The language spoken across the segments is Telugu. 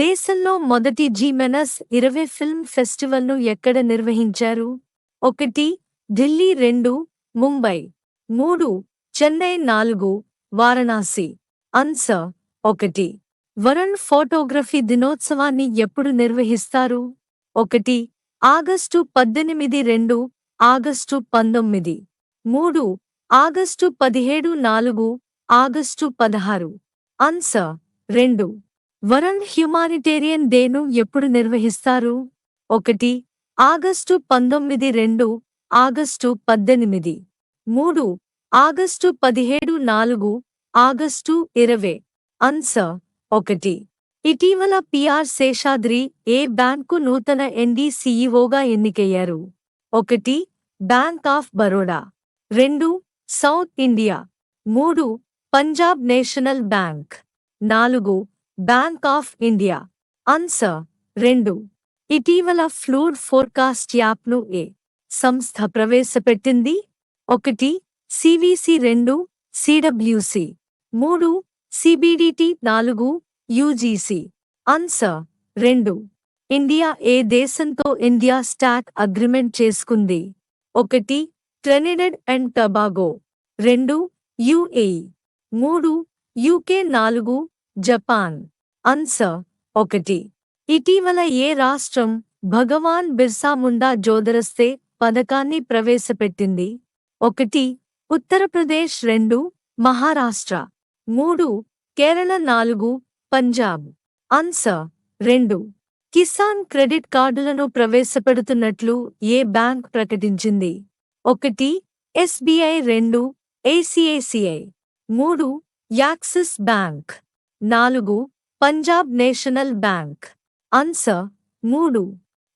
దేశంలో మొదటి G-20 ఫిల్మ్ ఫెస్టివల్ను ఎక్కడ నిర్వహించారు? 1. Delhi 2. Mumbai 3. Chennai 4. Varanasi answer 1. World photography దినోత్సవాన్ని ఎప్పుడు నిర్వహిస్తారు? 1. August 18 2. August 19 3. August 17 4. August 16 answer 2. World humanitarian డేను ఎప్పుడు నిర్వహిస్తారు? 1. August 19 2. August 18 3. August 17 4. August 20 answer 1. ఇటీవల పిఆర్ శేషాద్రి ఏ బ్యాంకు నూతన ఎండీ సీఈఓగా ఎన్నికయ్యారు? 1. Bank of Baroda 2. South India 3. Punjab national bank 4. Bank of India answer 2. ఇటీవల ఫ్లూడ్ ఫోర్కాస్ట్ యాప్ను ఏ సంస్థ ప్రవేశపెట్టింది? 1. CVC 2. CWC 3. CBDT 4. UGC answer 2. India ఏ దేశంతో ఇండియా స్టాట్ అగ్రిమెంట్ చేసుకుంది? 1. Trinidad and Tobago 2. UAE 3. UK 4. Japan answer 1. ఇటీవల ఏ రాష్ట్రం భగవాన్ బిర్సా ముండా జోదరస్తే పథకాన్ని ప్రవేశపెట్టింది? 1. ఉత్తరప్రదేశ్ 2. మహారాష్ట్ర 3. కేరళ 4. పంజాబ్ ఆన్సర్ 2. కిసాన్ క్రెడిట్ కార్డులను ప్రవేశపెడుతున్నట్లు ఏ బ్యాంక్ ప్రకటించింది? 1. SBI 2. ICICI 3. Axis bank 4. Punjab national bank answer 3.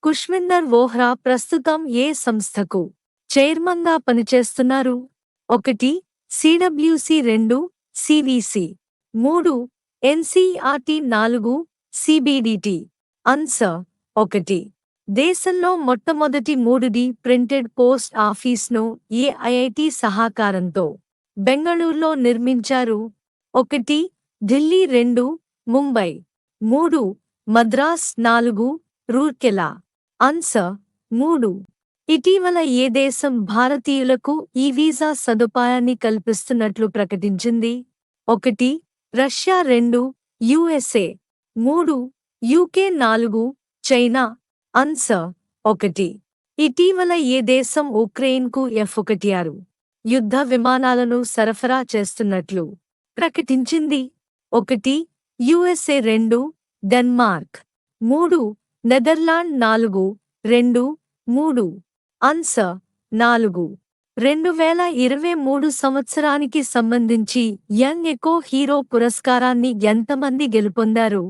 కుష్మిందర్ Vohra ప్రస్తుతం ఏ సంస్థకు చైర్మన్గా పనిచేస్తున్నారు? 1. CWC 2. CVC 3. NCERT 4. CBDT answer 1. దేశంలో మొట్టమొదటి 3D ప్రింటెడ్ పోస్ట్ ఆఫీస్ను ఏ ఐఐటి సహకారంతో బెంగళూరులో నిర్మించారు? 1. ఢిల్లీ 2. ముంబై 3. మద్రాస్ 4. రూర్కెలా ఆన్సర్ 3. ఇటీవల ఏ దేశం భారతీయులకు ఈ వీసా సదుపాయాన్ని కల్పిస్తున్నట్లు ప్రకటించింది? 1. Russia 2. USA 3. UK 4. China answer 1. ఇటీవల ఏ దేశం ఉక్రెయిన్కు F-16 యుద్ధ విమానాలను సరఫరా చేస్తున్నట్లు ప్రకటించింది? 1. యుఎస్ఏ 2. డెన్మార్క్ 3. నెదర్లాండ్ 4. 2. 3 ఆన్సర్ 4. 2023 సంవత్సరానికి సంబంధించి యంగ్ ఎకో హీరో పురస్కారాన్ని ఎంతమంది గెలుపొందారు?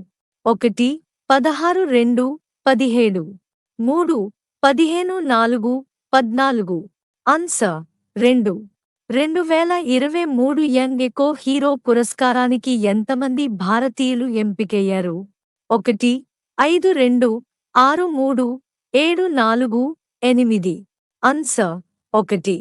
1. 16 2. 17 3. 15 4. 14 ఆన్సర్ 2. 2023 యంగ్ ఎకో హీరో పురస్కారానికి ఎంతమంది భారతీయులు ఎంపికయ్యారు? 1. 5 2. 6 3. 7 4. 8 ఆన్సర్ 1.